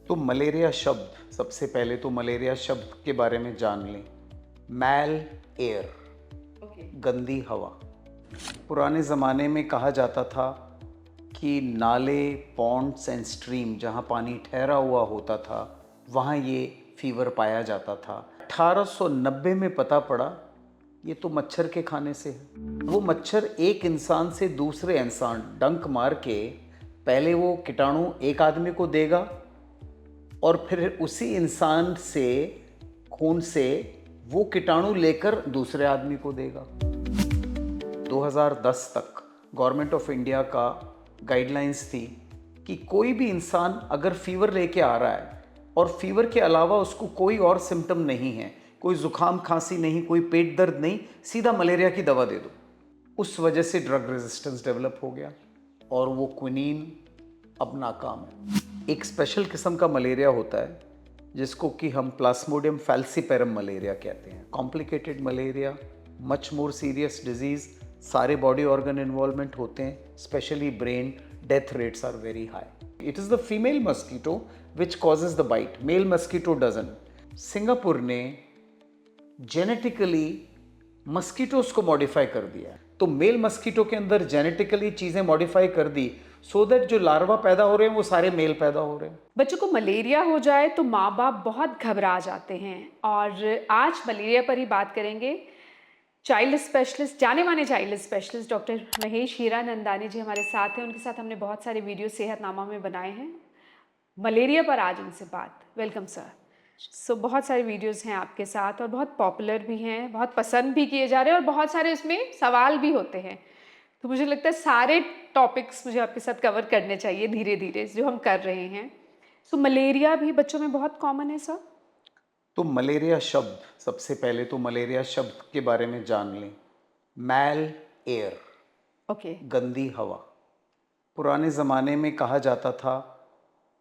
तो मलेरिया शब्द, सबसे पहले तो मलेरिया शब्द के बारे में जान लें। मैल एयर, गंदी हवा। पुराने ज़माने में कहा जाता था कि नाले, पॉन्ड्स एंड स्ट्रीम जहाँ पानी ठहरा हुआ होता था वहाँ ये फीवर पाया जाता था। 1890 में पता पड़ा ये तो मच्छर के खाने से है। वो मच्छर एक इंसान से दूसरे इंसान डंक मार के पहले वो कीटाणु एक आदमी को देगा और फिर उसी इंसान से खून से वो कीटाणु लेकर दूसरे आदमी को देगा। 2010 तक गवर्नमेंट ऑफ इंडिया का गाइडलाइंस थी कि कोई भी इंसान अगर फीवर लेके आ रहा है और फीवर के अलावा उसको कोई और सिम्टम नहीं है, कोई जुकाम खांसी नहीं, कोई पेट दर्द नहीं, सीधा मलेरिया की दवा दे दो। उस वजह से ड्रग रेजिस्टेंस डेवलप हो गया और वो क्विनीन अब नाकाम है। एक स्पेशल किस्म का मलेरिया होता है जिसको कि हम प्लास्मोडियम फैल्सीपेरम मलेरिया कहते हैं। Complicated malaria, much more serious disease, सारे बॉडी ऑर्गन इन्वॉल्वमेंट होते हैं, specially brain. Death rates are very high. It is the female mosquito which causes the bite, male mosquito doesn't. Singapore ने genetically mosquitoes को modify कर दिया है, तो male mosquito के अंदर जेनेटिकली चीज़ें मॉडिफाई कर दी सो दैट जो लार्वा पैदा हो रहे हैं वो सारे मेल पैदा हो रहे हैं। बच्चों को मलेरिया हो जाए तो माँ बाप बहुत घबरा जाते हैं और आज मलेरिया पर ही बात करेंगे। चाइल्ड स्पेशलिस्ट, जाने माने child specialist doctor Mahesh Hiranandani ji हमारे साथ हैं। उनके साथ हमने बहुत सारे वीडियो सेहतनामा में बनाए हैं। मलेरिया पर आज उनसे बात। Welcome sir. बहुत सारे वीडियोस हैं आपके साथ और बहुत पॉपुलर भी हैं, बहुत पसंद भी किए जा रहे हैं और बहुत सारे उसमें सवाल भी होते हैं। तो मुझे लगता है सारे टॉपिक्स मुझे आपके साथ कवर करने चाहिए धीरे धीरे, जो हम कर रहे हैं। मलेरिया भी बच्चों में बहुत कॉमन है सर। तो मलेरिया शब्द, सबसे पहले तो मलेरिया शब्द के बारे में जान लें। मैल एयर, ओके। गंदी हवा। पुराने ज़माने में कहा जाता था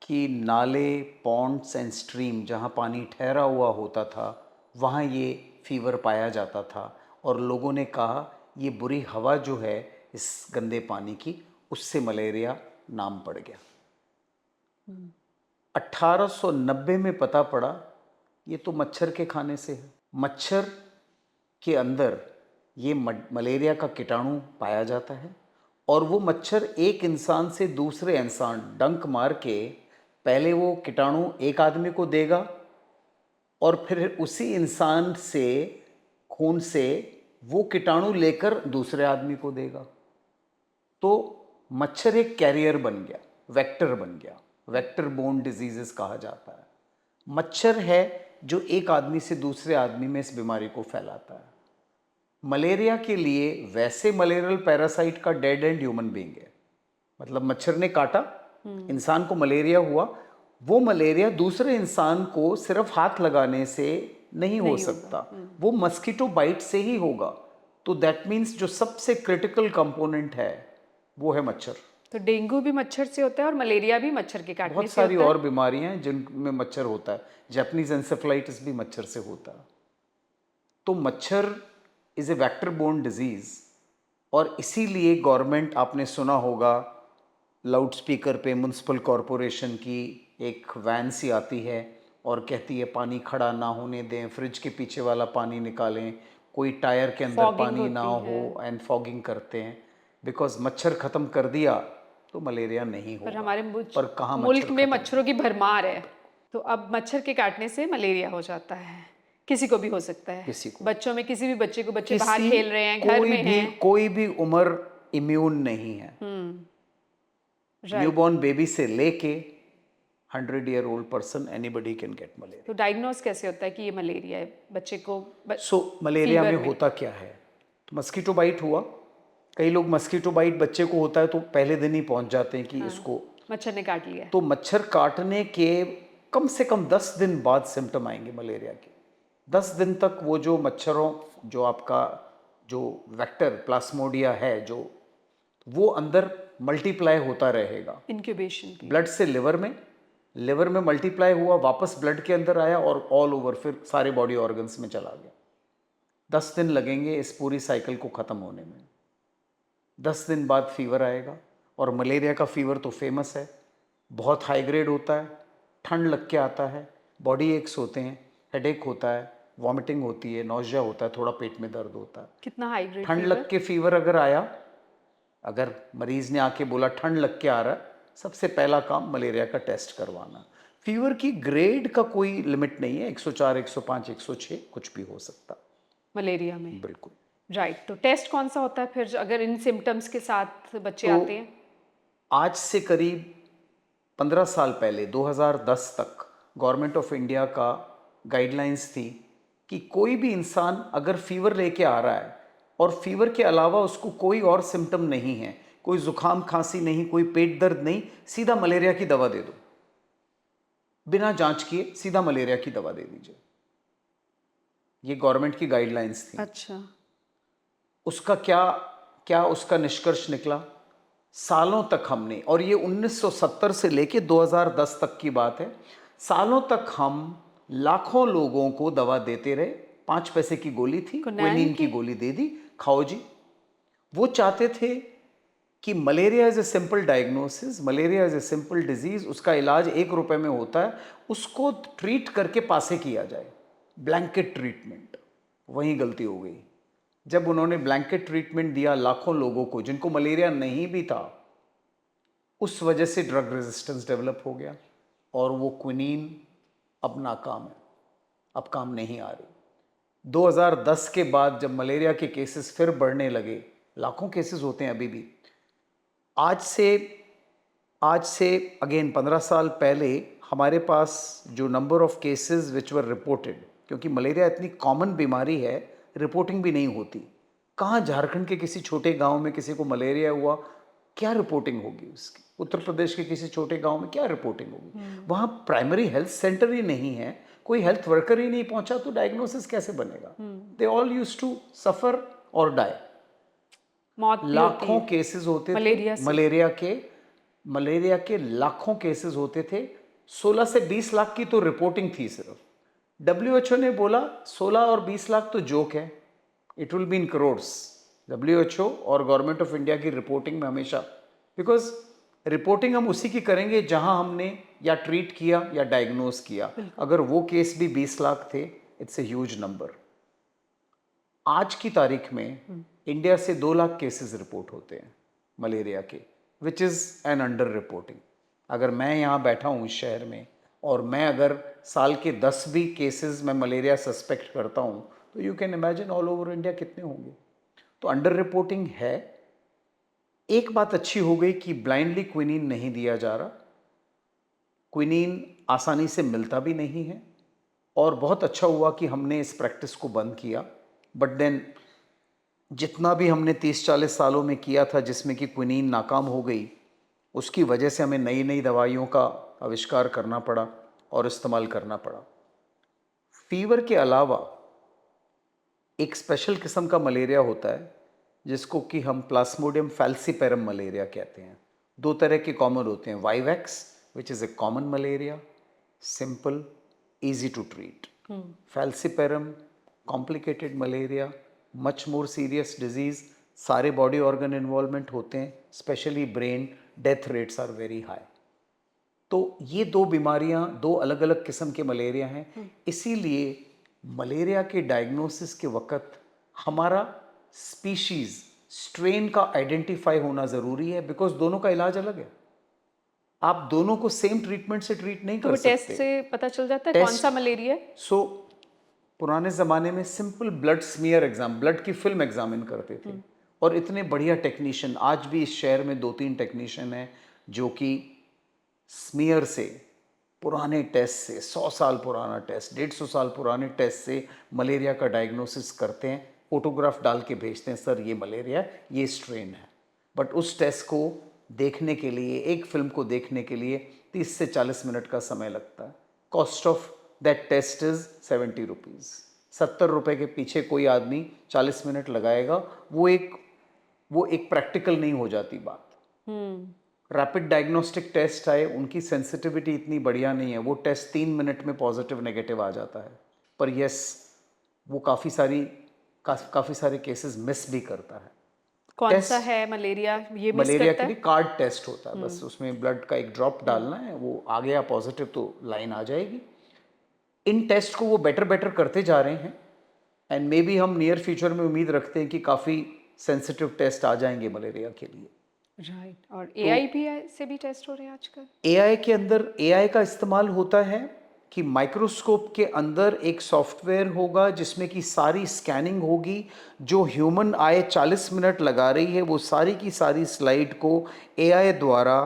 कि नाले, पॉन्ड्स एंड स्ट्रीम जहाँ पानी ठहरा हुआ होता था वहाँ ये फीवर पाया जाता था और लोगों ने कहा ये बुरी हवा जो है इस गंदे पानी की, उससे मलेरिया नाम पड़ गया। 1890 में पता पड़ा ये तो मच्छर के खाने से है। मच्छर के अंदर ये मलेरिया का कीटाणु पाया जाता है और वो मच्छर एक इंसान से दूसरे इंसान डंक मार के पहले वो कीटाणु एक आदमी को देगा और फिर उसी इंसान से खून से वो कीटाणु लेकर दूसरे आदमी को देगा। तो मच्छर एक कैरियर बन गया, वेक्टर बन गया। वेक्टर बोर्न डिजीजेस कहा जाता है। मच्छर है जो एक आदमी से दूसरे आदमी में इस बीमारी को फैलाता है। मलेरिया के लिए वैसे मलेरियल पैरासाइट का डेड एंड ह्यूमन बीइंग है, मतलब मच्छर ने काटा, इंसान को मलेरिया हुआ, वो मलेरिया दूसरे इंसान को सिर्फ हाथ लगाने से नहीं हो सकता, वो मस्कीटो बाइट से ही होगा। तो दैट मीन्स जो सबसे क्रिटिकल कंपोनेंट है वो है मच्छर। तो डेंगू भी मच्छर से होता है और मलेरिया भी मच्छर के काटने बहुत से सारी होता है। और बीमारियां हैं जिनमें मच्छर होता है। जैपनीज एंसेफ्लाइटिस भी मच्छर से होता है। तो मच्छर is a vector borne disease और इसीलिए गवर्नमेंट, आपने सुना होगा लाउड स्पीकर पे म्युनिसिपल कॉरपोरेशन की एक वैन सी आती है और कहती है पानी खड़ा ना होने दें, फ्रिज के पीछे वाला पानी निकालें, कोई टायर के अंदर फॉगिंग पानी ना होती हो, है। एंड फॉगिंग करते हैं। बिकॉज मच्छर ख़त्म कर दिया तो मलेरिया नहीं पर होगा। हमारे पर कहाँ मुल्क मच्छर में ख़त्म मच्छरों की भरमार है। तो अब मच्छर के काटने से मलेरिया हो जाता है, किसी को भी हो सकता है। किसी को, बच्चों में किसी भी बच्चे को, बच्चे बाहर किसी, खेल रहे हैं, घर में हैं। कोई भी उम्र इम्यून नहीं है। राइट। न्यूबॉर्न बेबी से लेके 100-year old person, anybody can get malaria. तो डायग्नोस कैसे होता है कि ये मलेरिया है बच्चे को? मलेरिया फीवर में होता क्या है? तो मस्कीटो बाइट हुआ। कई लोग मस्कीटो बाइट बच्चे को होता है तो पहले दिन ही पहुंच जाते हैं कि इसको मच्छर ने काट लिया है। तो मच्छर काटने के कम से कम 10 दिन बाद सिम्टम आएंगे मलेरिया के। 10 दिन तक वो जो मच्छरों, जो आपका जो वेक्टर प्लास्मोडिया है, जो वो अंदर मल्टीप्लाई होता रहेगा। इंक्यूबेशन की। ब्लड से लिवर में मल्टीप्लाई हुआ, वापस ब्लड के अंदर आया और ऑल ओवर फिर सारे बॉडी ऑर्गन्स में चला गया। 10 दिन लगेंगे इस पूरी साइकिल को ख़त्म होने में। 10 दिन बाद फीवर आएगा और मलेरिया का फीवर तो फेमस है, बहुत हाई ग्रेड होता है। ठंड लग के आता है, बॉडी एक्स होते हैं, हेडेक होता है, वॉमिटिंग होती है, नौजिया होता है, थोड़ा पेट में दर्द होता है। कितना हाई ग्रेड ठंड फीवर? लग के फीवर अगर आया, अगर मरीज ने आके बोला ठंड लग के आ रहा है, सबसे पहला काम मलेरिया का टेस्ट करवाना। फीवर की ग्रेड का कोई लिमिट नहीं है, 104, 105, 106 कुछ भी हो सकता। मलेरिया में? बिल्कुल। राइट, तो टेस्ट कौन सा होता है फिर अगर इन सिम्टम्स के साथ बच्चे तो आते हैं? आज से करीब 15 साल पहले 2010 तक गवर्नमेंट ऑफ इंडिया का गाइडलाइंस थी कि कोई भी इंसान अगर फीवर लेके आ रहा है और फीवर के अलावा उसको कोई और सिम्टम नहीं है, कोई जुकाम खांसी नहीं, कोई पेट दर्द नहीं, सीधा मलेरिया की दवा दे दो, बिना जांच किए सीधा मलेरिया की दवा दे दीजिए। ये गवर्नमेंट की गाइडलाइंस थी। अच्छा। उसका क्या क्या उसका निष्कर्ष निकला? सालों तक हमने, और ये 1970 से लेके 2010 तक की बात है, सालों तक हम लाखों लोगों को दवा देते रहे। 5 पैसे की गोली थी, क्विनाइन क्विनीन की की? गोली दे दी, खाओ जी। वो चाहते थे कि malaria is a simple diagnosis, malaria is a simple disease, उसका इलाज 1 रुपए में होता है, उसको ट्रीट करके पासे किया जाए, ब्लैंकेट ट्रीटमेंट। वहीं गलती हो गई। जब उन्होंने ब्लैंकेट ट्रीटमेंट दिया लाखों लोगों को जिनको मलेरिया नहीं भी था, उस वजह से ड्रग रेजिस्टेंस डेवलप हो गया और वो क्विनीन अब नाकाम है, अब काम नहीं आ रही। 2010 के बाद जब मलेरिया के केसेस फिर बढ़ने लगे, लाखों केसेस होते हैं अभी भी, आज से अगेन 15 साल पहले हमारे पास जो number of cases which were reported, क्योंकि मलेरिया इतनी कॉमन बीमारी है, रिपोर्टिंग भी नहीं होती। कहाँ झारखंड के किसी छोटे गांव में किसी को मलेरिया हुआ, क्या रिपोर्टिंग होगी उसकी? उत्तर प्रदेश के किसी छोटे गांव में क्या रिपोर्टिंग होगी? वहाँ प्राइमरी हेल्थ सेंटर ही नहीं है, कोई हेल्थ वर्कर ही नहीं पहुंचा, तो डायग्नोसिस कैसे बनेगा? They all used to suffer और डाई। मौत भी होती लाखों है केसेस होते थे मलेरिया से? मलेरिया के लाखों केसेस होते थे। 16 से 20 लाख की तो रिपोर्टिंग थी सिर्फ। डब्ल्यूएचओ ने बोला 16 और 20 लाख तो जोक है, it will be in crores. WHO और गवर्नमेंट ऑफ इंडिया की रिपोर्टिंग में हमेशा, बिकॉज रिपोर्टिंग हम उसी की करेंगे जहां हमने या ट्रीट किया या डायग्नोज किया। अगर वो केस भी 20 लाख थे, इट्स ए ह्यूज नंबर। आज की तारीख में इंडिया से 2 लाख केसेस रिपोर्ट होते हैं मलेरिया के, which is an under reporting. अगर मैं यहाँ बैठा हूँ इस शहर में और मैं अगर साल के 10 भी केसेस में मलेरिया सस्पेक्ट करता हूँ, तो you can imagine all over India कितने होंगे। तो अंडर रिपोर्टिंग है। एक बात अच्छी हो गई कि ब्लाइंडली क्विनीन नहीं दिया जा रहा, क्विनीन आसानी से मिलता भी नहीं है, और बहुत अच्छा हुआ कि हमने इस प्रैक्टिस को बंद किया। बट देन जितना भी हमने 30-40 सालों में किया था जिसमें कि क्विनीन नाकाम हो गई, उसकी वजह से हमें नई नई दवाइयों का आविष्कार करना पड़ा और इस्तेमाल करना पड़ा। फीवर के अलावा एक स्पेशल किस्म का मलेरिया होता है जिसको कि हम प्लास्मोडियम फैल्सीपेरम मलेरिया कहते हैं। 2 तरह के कॉमन होते हैं, vivax which is a common malaria, simple easy to treat. Falciparum, complicated malaria, much more serious disease, सारे बॉडी ऑर्गन इन्वॉल्वमेंट होते हैं, specially brain, death rates are very high. तो ये 2 बीमारियां, 2 अलग अलग किस्म के मलेरिया हैं। इसीलिए मलेरिया के डायग्नोसिस के वक्त हमारा स्पीशीज, स्ट्रेन का आइडेंटिफाई होना ज़रूरी है, बिकॉज दोनों का इलाज अलग है। आप दोनों को सेम ट्रीटमेंट से ट्रीट नहीं तो कर वो सकते। टेस्ट से पता चल जाता है कौन सा मलेरिया है? सो पुराने ज़माने में simple blood smear exam, blood की फिल्म एग्जामिन करते थे, और इतने बढ़िया टेक्नीशियन, आज भी इस शहर में 2-3 टेक्नीशियन हैं जो कि स्मीयर से, पुराने टेस्ट से, 100 साल पुराना टेस्ट, 150 साल पुराने टेस्ट से मलेरिया का डायग्नोसिस करते हैं, फोटोग्राफ डाल के भेजते हैं, सर ये मलेरिया, ये स्ट्रेन है। बट उस टेस्ट को देखने के लिए, एक फिल्म को देखने के लिए 30 से 40 मिनट का समय लगता है। Cost of that test is 70 rupees. 70 रुपये के पीछे कोई आदमी 40 मिनट लगाएगा, वो एक प्रैक्टिकल नहीं हो जाती बात। रैपिड डायग्नोस्टिक टेस्ट आए, उनकी सेंसिटिविटी इतनी बढ़िया नहीं है, वो टेस्ट 3 मिनट में पॉजिटिव नेगेटिव आ जाता है, पर यस वो काफ़ी सारे केसेस मिस भी करता है। कौन टेस्ट सा है मलेरिया, ये मिस मलेरिया करता के लिए है? कार्ड टेस्ट होता है, बस उसमें ब्लड का एक ड्रॉप डालना है, वो आ गया पॉजिटिव तो लाइन आ जाएगी। इन टेस्ट को वो बेटर बेटर करते जा रहे हैं एंड मे बी हम नियर फ्यूचर में उम्मीद रखते हैं कि काफ़ी सेंसिटिव टेस्ट आ जाएंगे मलेरिया के लिए। राइट। और तो एआई भी से भी टेस्ट हो रहे हैं आजकल? एआई के अंदर एआई का इस्तेमाल होता है कि माइक्रोस्कोप के अंदर एक सॉफ्टवेयर होगा जिसमें कि सारी स्कैनिंग होगी, जो ह्यूमन आई 40 मिनट लगा रही है वो सारी की सारी स्लाइड को एआई द्वारा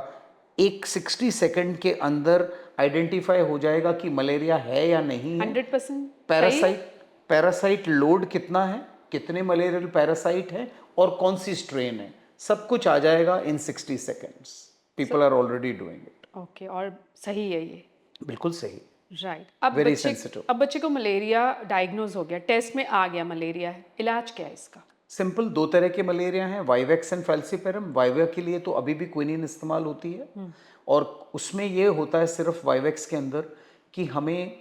एक 60 सेकंड के अंदर आइडेंटिफाई हो जाएगा कि मलेरिया है या नहीं है। 100% सही है? पैरासाइट पैरासाइट लोड कितना है, कितने मलेरियल पैरासाइट हैं और कौन सी स्ट्रेन है, सब कुछ आ जाएगा in 60 seconds. People are already doing it. Okay, और सही है ये? बिल्कुल सही। राइट। Very sensitive. अब बच्चे को मलेरिया डायग्नोज हो गया, टेस्ट में आ गया मलेरिया है, इलाज क्या है इसका? सिंपल, दो तरह के मलेरिया हैं, वाइवेक्स एंड फैल्सीपेरम। वाइवा के लिए तो अभी भी क्विनिन इस्तेमाल होती है और उसमें ये होता है सिर्फ वाइवेक्स के अंदर कि हमें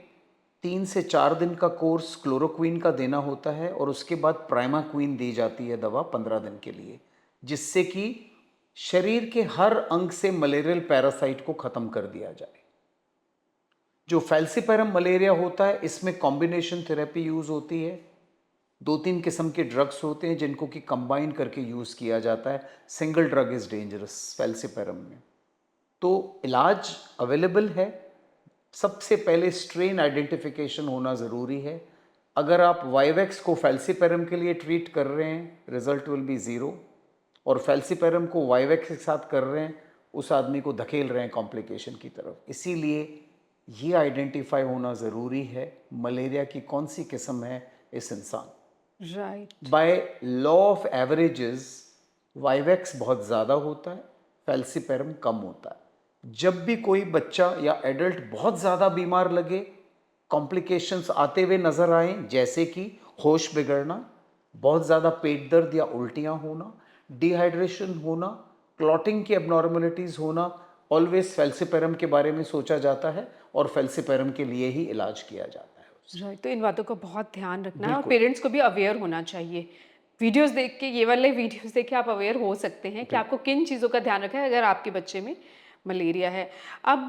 3 से 4 दिन का कोर्स क्लोरोक्वीन का देना होता है और उसके बाद प्राइमाक्वीन दी जाती है दवा 15 दिन के लिए, जिससे कि शरीर के हर अंग से मलेरियल पैरासाइट को ख़त्म कर दिया जाए। जो फैल्सीपेरम मलेरिया होता है इसमें कॉम्बिनेशन थेरेपी यूज़ होती है, 2-3 किस्म के ड्रग्स होते हैं जिनको कि कंबाइन करके यूज़ किया जाता है। Single drug is dangerous falciparum में। तो इलाज अवेलेबल है। सबसे पहले स्ट्रेन आइडेंटिफिकेशन होना ज़रूरी है। अगर आप वाइवेक्स को फैल्सीपेरम के लिए ट्रीट कर रहे हैं, रिजल्ट विल बी ज़ीरो, और फैल्सीपेरम को वाइवेक्स के साथ कर रहे हैं, उस आदमी को धकेल रहे हैं कॉम्प्लिकेशन की तरफ। इसीलिए ये आइडेंटिफाई होना ज़रूरी है मलेरिया की कौन सी किस्म है इस इंसान। Right. By law of averages vivax बहुत ज़्यादा होता है, फैल्सीपेरम कम होता है। जब भी कोई बच्चा या एडल्ट बहुत ज़्यादा बीमार लगे, कॉम्प्लिकेशंस आते हुए नज़र आए, जैसे कि होश बिगड़ना, बहुत ज़्यादा पेट दर्द या उल्टियाँ होना, डिहाइड्रेशन होना, क्लॉटिंग की एबनॉर्मलिटीज़ होना, ऑलवेज फैल्सीपेरम के बारे में सोचा जाता है और फैल्सीपेरम के लिए ही इलाज किया जाता है। राइट। तो इन बातों का बहुत ध्यान रखना है और बिल्कुल। पेरेंट्स को भी अवेयर होना चाहिए। वीडियोस देख के, ये वाले वीडियोस देख के आप अवेयर हो सकते हैं कि आपको किन चीज़ों का ध्यान रखना है अगर आपके बच्चे में मलेरिया है। अब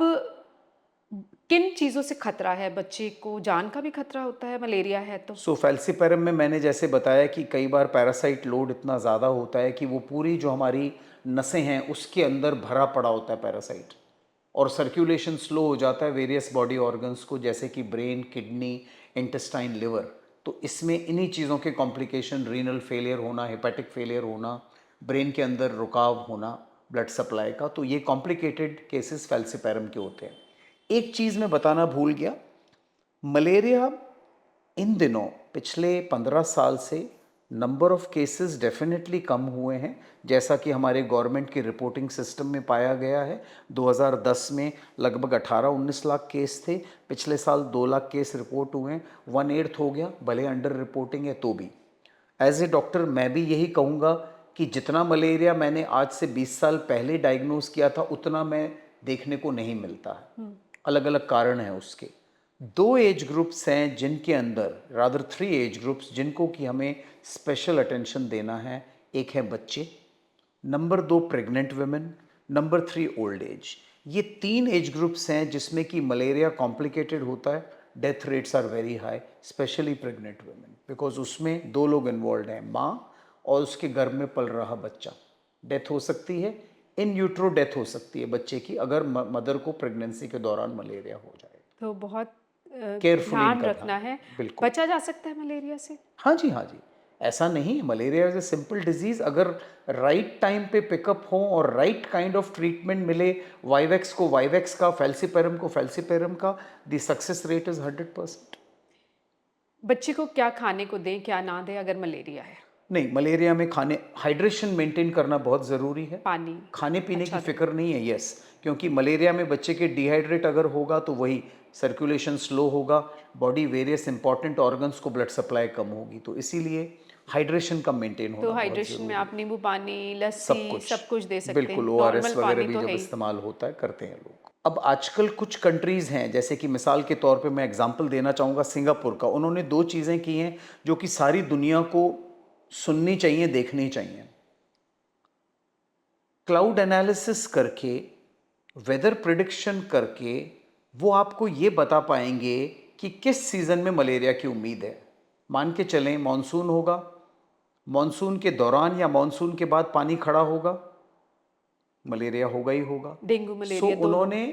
किन चीज़ों से खतरा है? बच्चे को जान का भी खतरा होता है मलेरिया है तो? सो फैल्सीपेरम में मैंने जैसे बताया कि कई बार पैरासाइट लोड इतना ज़्यादा होता है कि वो पूरी जो हमारी नसें हैं उसके अंदर भरा पड़ा होता है पैरासाइट, और सर्कुलेशन स्लो हो जाता है वेरियस बॉडी ऑर्गन्स को, जैसे कि ब्रेन, किडनी, इंटेस्टाइन, लिवर। तो इसमें इन्हीं चीज़ों के कॉम्प्लिकेशन, रीनल फेलियर होना, हेपेटिक फेलियर होना, ब्रेन के अंदर रुकाव होना ब्लड सप्लाई का, तो ये कॉम्प्लिकेटेड केसेस फैल्सीपेरम के होते हैं। एक चीज़ मैं बताना भूल गया, मलेरिया इन दिनों पिछले 15 साल से number of cases definitely come हुए हैं, जैसा कि हमारे गवर्नमेंट की रिपोर्टिंग सिस्टम में पाया गया है। 2010 में लगभग 18-19 लाख केस थे, पिछले साल 2 लाख केस रिपोर्ट हुए हैं, 1/8 हो गया, भले अंडर रिपोर्टिंग है तो भी। एज ए डॉक्टर मैं भी यही कहूँगा कि जितना मलेरिया मैंने आज से 20 साल पहले डायग्नोज किया था उतना मैं देखने को नहीं मिलता है। अलग अलग कारण हैं उसके। 2 एज ग्रुप्स हैं जिनके अंदर, रादर 3 एज ग्रुप्स जिनको कि हमें स्पेशल अटेंशन देना है। एक है बच्चे, number 2 pregnant women, number 3 old age. ये 3 एज ग्रुप्स हैं जिसमें कि मलेरिया कॉम्प्लिकेटेड होता है, death rates are very high, specially pregnant women, because उसमें 2 लोग इन्वॉल्व हैं, माँ और उसके गर्भ में पल रहा बच्चा। डेथ हो सकती है, इन यूट्रो डेथ हो सकती है बच्चे की, अगर मदर को प्रेगनेंसी के दौरान मलेरिया हो जाए। तो बहुत केयरफुली ध्यान इनका रखना ध्यान, है। बिल्कुल। बचा जा सकता है मलेरिया से? हाँ जी, हाँ जी, ऐसा नहीं है, malaria is a simple disease. अगर राइट टाइम पे पिकअप हो और राइट काइंड ऑफ ट्रीटमेंट मिले, वाइवेक्स को वाइवेक्स का, फैल्सीपेरम को फैल्सीपेरम का, द सक्सेस रेट इज 100%। बच्चे को क्या खाने को दें, क्या ना दें अगर मलेरिया है? नहीं, मलेरिया में खाने, हाइड्रेशन मेंटेन करना बहुत ज़रूरी है। पानी खाने पीने अच्छा की दें। फिक्र नहीं है, यस, क्योंकि मलेरिया में बच्चे के डिहाइड्रेट अगर होगा तो वही सर्कुलेशन स्लो होगा, बॉडी वेरियस इंपॉर्टेंट ऑर्गन्स को ब्लड सप्लाई कम होगी, तो इसीलिए हाइड्रेशन का मेंटेन तो होना बहुत हाइड्रेशन में ज़रूरी आप है। नींबू पानी, सब लस्सी, कुछ, सब कुछ दे सकते बिल्कुल, हैं। ओआरएस नॉर्मल वगैरह पानी भी तो जब है ही। इस्तेमाल होता है करते हैं लोग। अब आजकल कुछ कंट्रीज़ हैं, जैसे कि मिसाल के तौर पे मैं एग्जांपल देना चाहूँगा सिंगापुर का। उन्होंने 2 चीज़ें की हैं जो कि सारी दुनिया को सुननी चाहिए, देखनी चाहिए। क्लाउड एनालिसिस करके, वेदर प्रिडिक्शन करके वो आपको ये बता पाएंगे कि किस सीज़न में मलेरिया की उम्मीद है। मान के चलें मॉनसून होगा, मॉनसून के दौरान या मॉनसून के बाद पानी खड़ा होगा, मलेरिया होगा ही होगा। डेंगू सो मलेरिया दोनों।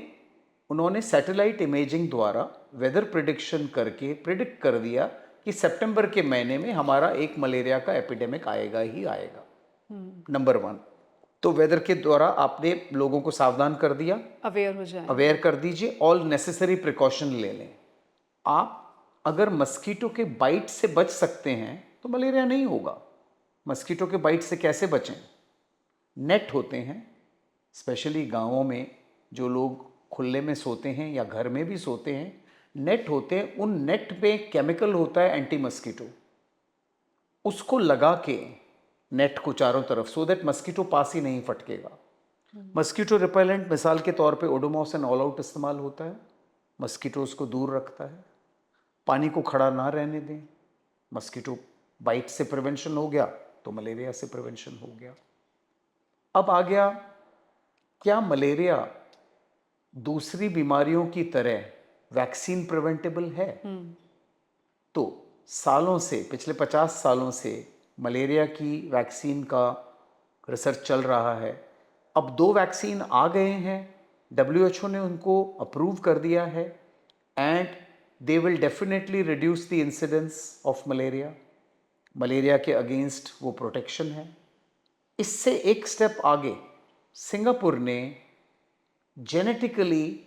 उन्होंने सैटेलाइट इमेजिंग द्वारा वेदर प्रिडिक्शन करके प्रिडिक्ट कर दिया कि सितंबर के महीने में हमारा एक मलेरिया का एपिडेमिक आएगा ही आएगा। नंबर 1, तो वेदर के द्वारा आपने लोगों को सावधान कर दिया, अवेयर हो जाए। अवेयर कर दीजिए, ऑल नेसेसरी प्रिकॉशन ले लें। आप अगर मस्कीटो के बाइट से बच सकते हैं तो मलेरिया नहीं होगा। मस्कीटो के बाइट से कैसे बचें? नेट होते हैं, स्पेशली गांवों में जो लोग खुले में सोते हैं या घर में भी सोते हैं, नेट होते हैं, उन नेट पे केमिकल होता है एंटी मस्कीटो, उसको लगा के नेट को चारों तरफ, सो दैट मस्कीटो पास ही नहीं फटकेगा। मस्कीटो रिपेलेंट मिसाल के तौर पे ओडोमॉस एंड ऑल आउट इस्तेमाल होता है, मस्कीटोज को दूर रखता है। पानी को खड़ा ना रहने दें, मस्कीटो बाइट से प्रिवेंशन हो गया तो मलेरिया से प्रिवेंशन हो गया। अब आ गया, क्या मलेरिया दूसरी बीमारियों की तरह वैक्सीन प्रिवेंटेबल है? तो सालों से, पिछले 50 सालों से मलेरिया की वैक्सीन का रिसर्च चल रहा है। अब 2 वैक्सीन आ गए हैं, WHO ने उनको अप्रूव कर दिया है, and they will definitely reduce the incidence of malaria. Malaria के अगेंस्ट वो प्रोटेक्शन है। इससे एक स्टेप आगे सिंगापुर ने जेनेटिकली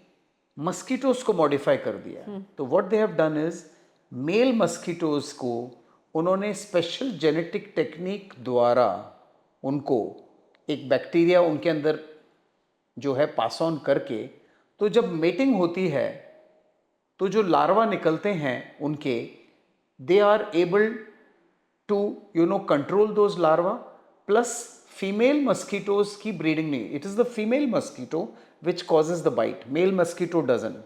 मस्कीटोज को मॉडिफाई कर दिया है। तो what they have done is, male mosquitoes को उन्होंने स्पेशल जेनेटिक टेक्निक द्वारा उनको एक बैक्टीरिया उनके अंदर जो है पास ऑन करके, तो जब मेटिंग होती है तो जो लार्वा निकलते हैं उनके, they are able to control those larva, plus female mosquitoes की ब्रीडिंग नहीं। It is the female mosquito which causes the bite, male mosquito doesn't.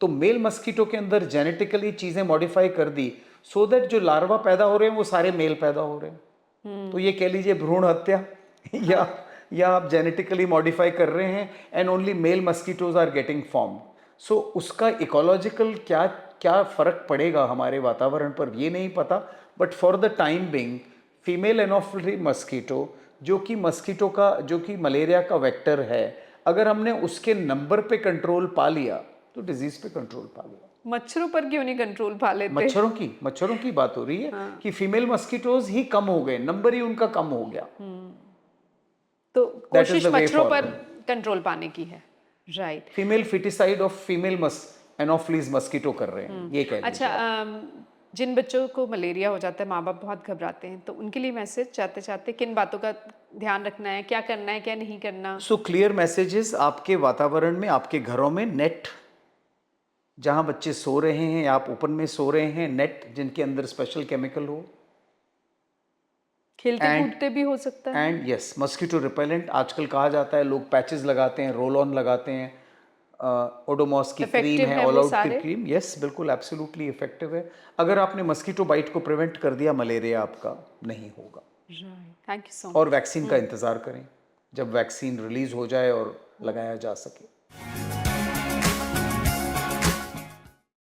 तो मेल मस्कीटो के अंदर जेनेटिकली चीजें मॉडिफाई कर दी, सो दैट जो लार्वा पैदा हो रहे हैं वो सारे मेल पैदा हो रहे हैं। तो ये कह लीजिए भ्रूण हत्या या आप जेनेटिकली मॉडिफाई कर रहे हैं and only male mosquitoes are getting form. So उसका इकोलॉजिकल क्या क्या फर्क पड़ेगा हमारे वातावरण पर ये नहीं पता, but for the time being female Anopheles mosquito जो कि मलेरिया का वेक्टर है, अगर हमने उसके नंबर पे कंट्रोल पा लिया तो डिजीज पे कंट्रोल पा लिया। मच्छरों पर क्यों नहीं कंट्रोल पा लेते? मच्छरों की बात हो रही है। कि फीमेल मस्कीटोज ही कम हो गए, नंबर ही उनका कम हो गया। तो That is कोशिश the way मच्छरों पर forward. कंट्रोल पाने की है, right. Female foeticide of female anopheles mosquito कर रहे हैं, ये कह लीजिए। अच्छा, जिन बच्चों को मलेरिया हो जाता है, माँ बाप बहुत घबराते हैं, तो उनके लिए मैसेज चाहते चाहते किन बातों का ध्यान रखना है, क्या करना है, क्या नहीं करना? सो क्लियर मैसेजेस, आपके वातावरण में, आपके घरों में नेट, जहां बच्चे सो रहे हैं या आप ओपन में सो रहे हैं, नेट जिनके अंदर स्पेशल केमिकल हो, खेलते कूदते भी हो सकता है। एंड यस, मस्कीटो रिपेलेंट आजकल कहा जाता है, लोग पैचेस लगाते हैं, रोल ऑन लगाते हैं, ओडोमॉस की क्रीम है, ऑल आउट की क्रीम, यस बिल्कुल एब्सोल्युटली इफेक्टिव है। अगर आपने मस्कीटो बाइट को प्रिवेंट कर दिया, मलेरिया आपका नहीं होगा। Thank you so much. और वैक्सीन का इंतजार करें, जब वैक्सीन रिलीज हो जाए और लगाया जा सके।